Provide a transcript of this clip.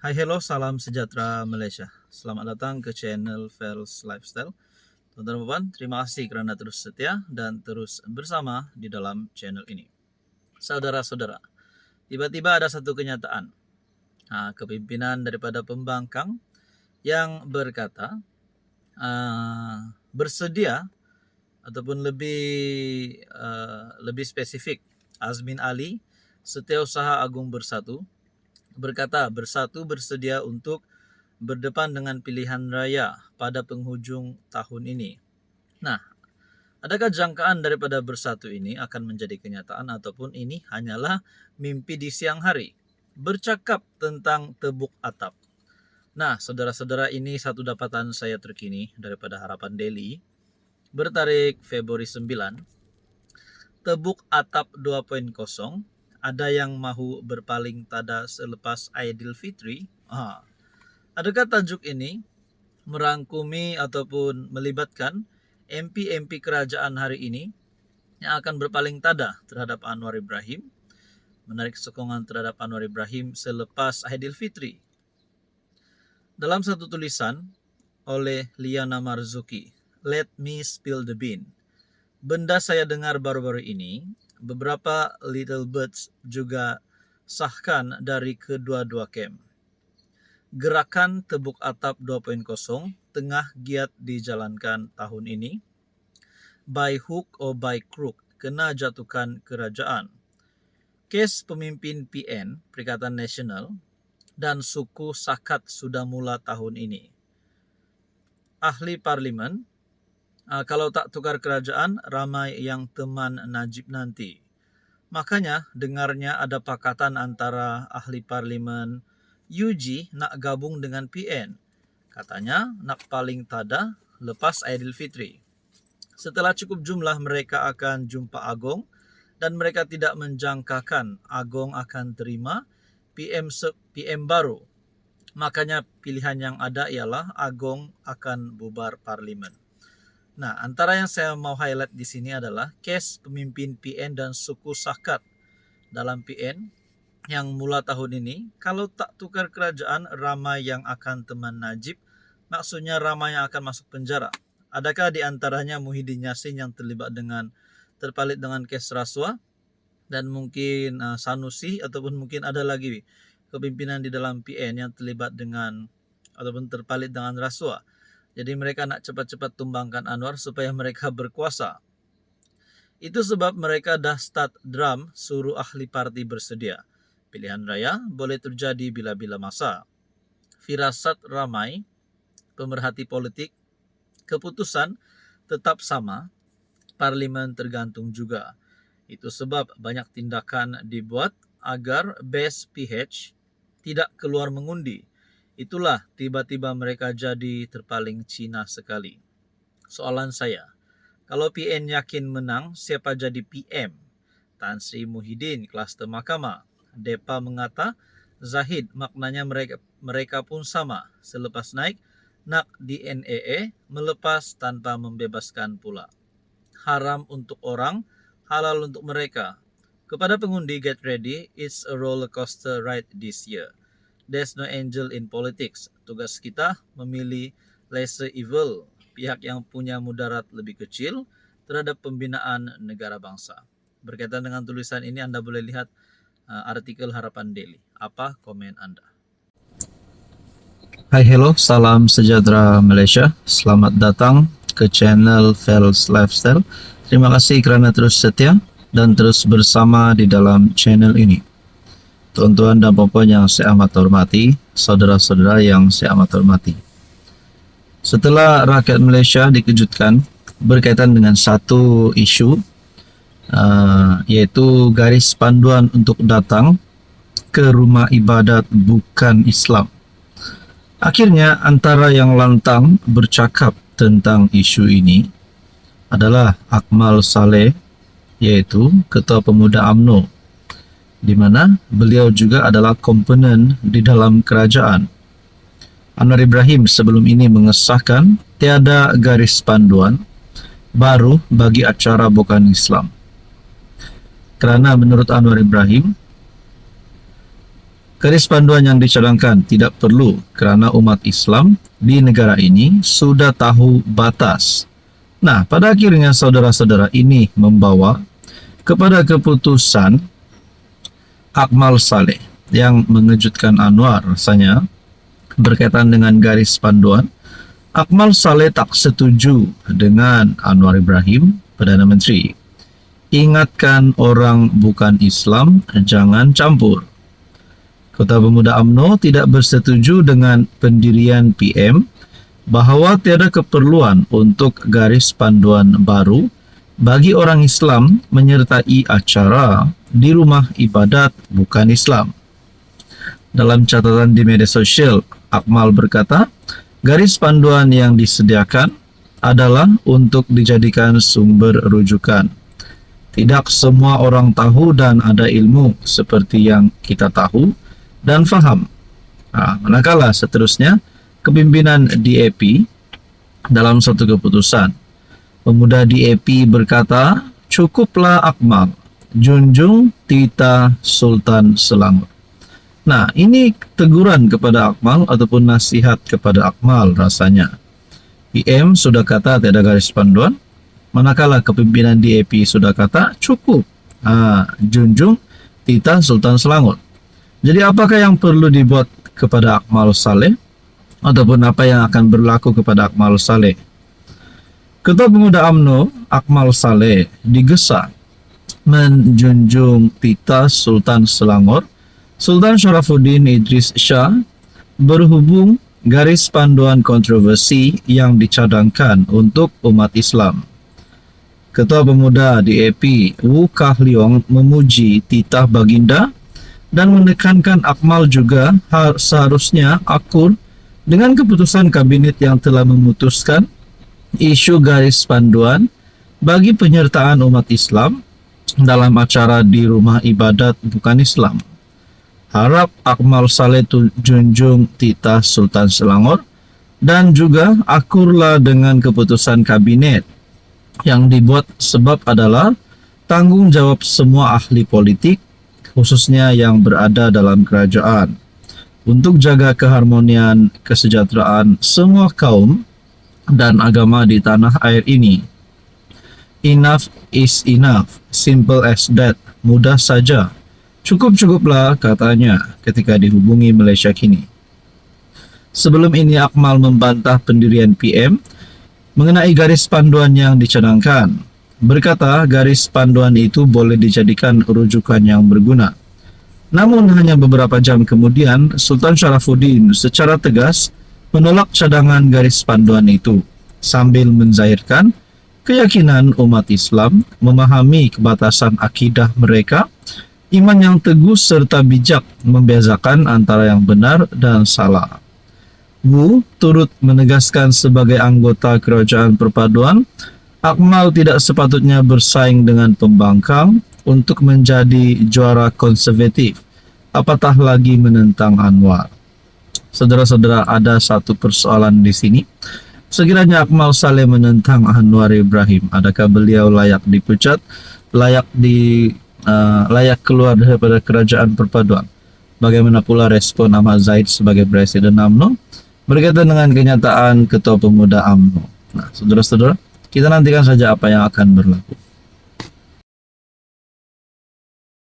Hai hello, salam sejahtera Malaysia. Selamat datang ke channel Fels Lifestyle. Teman-teman, terima kasih kerana terus setia dan terus bersama di dalam channel ini. Saudara-saudara, tiba-tiba ada satu kenyataan. Kepimpinan daripada pembangkang yang berkata bersedia ataupun lebih spesifik, Azmin Ali, Setiausaha Agung Bersatu, berkata bersatu bersedia untuk berdepan dengan pilihan raya pada penghujung tahun ini. Nah, adakah jangkaan daripada bersatu ini akan menjadi kenyataan ataupun ini hanyalah mimpi di siang hari? Bercakap tentang tebuk atap. Nah, saudara-saudara, ini satu dapatan saya terkini daripada Harapan Daily bertarik Februari 9. Tebuk atap 2.0. Ada yang mahu berpaling tada selepas Aidilfitri. Adakah tajuk ini merangkumi ataupun melibatkan MP-MP kerajaan hari ini yang akan berpaling tada terhadap Anwar Ibrahim, menarik sokongan terhadap Anwar Ibrahim selepas Aidilfitri? Dalam satu tulisan oleh Liana Marzuki, Let Me Spill the Bean. Benda saya dengar baru-baru ini, beberapa little birds juga sahkan dari kedua-dua camp. Gerakan tebuk atap 2.0 tengah giat dijalankan tahun ini. By hook or by crook, kena jatuhkan kerajaan. Kes pemimpin PN, Perikatan Nasional, dan suku Sakat sudah mula tahun ini. Ahli Parlimen, kalau tak tukar kerajaan, ramai yang teman Najib nanti. Makanya dengarnya ada pakatan antara ahli parlimen UG nak gabung dengan PN. Katanya nak paling tada lepas Aidilfitri. Setelah cukup jumlah mereka akan jumpa Agong dan mereka tidak menjangkakan Agong akan terima PM baru. Makanya pilihan yang ada ialah Agong akan bubar parlimen. Nah, antara yang saya mau highlight di sini adalah kes pemimpin PN dan suku Sakat dalam PN yang mula tahun ini. Kalau tak tukar kerajaan, ramai yang akan teman Najib, maksudnya ramai yang akan masuk penjara. Adakah di antaranya Muhyiddin Yassin yang terpalit dengan kes rasuah, dan mungkin Sanusi, ataupun mungkin ada lagi kepimpinan di dalam PN yang terlibat dengan ataupun terpalit dengan rasuah. Jadi mereka nak cepat-cepat tumbangkan Anwar supaya mereka berkuasa. Itu sebab mereka dah start drum suruh ahli parti bersedia. Pilihan raya boleh terjadi bila-bila masa. Firasat ramai pemerhati politik, keputusan tetap sama, parlimen tergantung juga. Itu sebab banyak tindakan dibuat agar base PH tidak keluar mengundi. Itulah tiba-tiba mereka jadi terpaling Cina sekali. Soalan saya, kalau PN yakin menang, siapa jadi PM? Tan Sri Muhyiddin, kluster mahkamah. Depa mengata, Zahid, maknanya mereka pun sama. Selepas naik, nak di NAA, melepas tanpa membebaskan pula. Haram untuk orang, halal untuk mereka. Kepada pengundi, get ready, it's a roller coaster ride this year. There's no angel in politics. Tugas kita memilih lesser evil, pihak yang punya mudarat lebih kecil terhadap pembinaan negara bangsa. Berkaitan dengan tulisan ini, Anda boleh lihat artikel Harapan Daily. Apa komen Anda? Hai hello, salam sejahtera Malaysia. Selamat datang ke channel Fels Lifestyle. Terima kasih kerana terus setia dan terus bersama di dalam channel ini. Tuan-tuan dan puan-puan yang saya amat hormati, saudara-saudara yang saya amat hormati. Setelah rakyat Malaysia dikejutkan berkaitan dengan satu isu, yaitu garis panduan untuk datang ke rumah ibadat bukan Islam. Akhirnya antara yang lantang bercakap tentang isu ini adalah Akmal Saleh, yaitu Ketua Pemuda UMNO, di mana beliau juga adalah komponen di dalam kerajaan. Anwar Ibrahim sebelum ini mengesahkan tiada garis panduan baru bagi acara bukan Islam. Kerana menurut Anwar Ibrahim, Garis panduan yang dicadangkan tidak perlu kerana umat Islam di negara ini sudah tahu batas. Nah, pada akhirnya saudara-saudara ini membawa kepada keputusan Akmal Saleh yang mengejutkan Anwar rasanya berkaitan dengan garis panduan. Akmal Saleh tak setuju dengan Anwar Ibrahim, Perdana Menteri. Ingatkan orang bukan Islam, jangan campur. Kota Pemuda UMNO tidak bersetuju dengan pendirian PM bahawa tiada keperluan untuk garis panduan baru bagi orang Islam menyertai acara di rumah ibadat bukan Islam. Dalam catatan di media sosial, Akmal berkata, garis panduan yang disediakan adalah untuk dijadikan sumber rujukan. Tidak semua orang tahu dan ada ilmu seperti yang kita tahu dan faham. Manakala seterusnya, kepimpinan DAP dalam satu keputusan, pemuda DAP berkata, cukuplah Akmal, junjung titah Sultan Selangor. Nah, ini teguran kepada Akmal ataupun nasihat kepada Akmal rasanya. PM sudah kata tiada garis panduan, manakala kepimpinan DAP sudah kata cukup, junjung titah Sultan Selangor. Jadi apakah yang perlu dibuat kepada Akmal Saleh ataupun apa yang akan berlaku kepada Akmal Saleh? Ketua Pemuda UMNO Akmal Saleh digesa menjunjung titah Sultan Selangor, Sultan Syarafuddin Idris Shah, berhubung garis panduan kontroversi yang dicadangkan untuk umat Islam. Ketua Pemuda DAP Wu Kah Leong memuji titah baginda dan menekankan Akmal juga seharusnya akur dengan keputusan kabinet yang telah memutuskan isu garis panduan bagi penyertaan umat Islam dalam acara di rumah ibadat bukan Islam. Harap Akmal Saleh junjung titah Sultan Selangor dan juga akurlah dengan keputusan kabinet yang dibuat, sebab adalah tanggung jawab semua ahli politik khususnya yang berada dalam kerajaan untuk jaga keharmonian kesejahteraan semua kaum dan agama di tanah air ini. Enough is enough, simple as that, mudah saja. Cukup-cukuplah, katanya ketika dihubungi Malaysia Kini. Sebelum ini Akmal membantah pendirian PM mengenai garis panduan yang dicadangkan. Berkata garis panduan itu boleh dijadikan rujukan yang berguna. Namun hanya beberapa jam kemudian, Sultan Syarafuddin secara tegas menolak cadangan garis panduan itu sambil menzahirkan keyakinan umat Islam memahami kebatasan akidah mereka, iman yang teguh serta bijak membezakan antara yang benar dan salah. Wu turut menegaskan sebagai anggota kerajaan perpaduan, Akmal tidak sepatutnya bersaing dengan pembangkang untuk menjadi juara konservatif, apatah lagi menentang Anwar. Saudara-saudara, ada satu persoalan di sini. Sekiranya Akmal Saleh menentang Anwar Ibrahim, adakah beliau layak dipecat, layak keluar daripada kerajaan perpaduan? Bagaimana pula respon Ahmad Zahid sebagai Presiden UMNO berkaitan dengan kenyataan Ketua Pemuda UMNO? Nah, saudara-saudara, kita nantikan saja apa yang akan berlaku.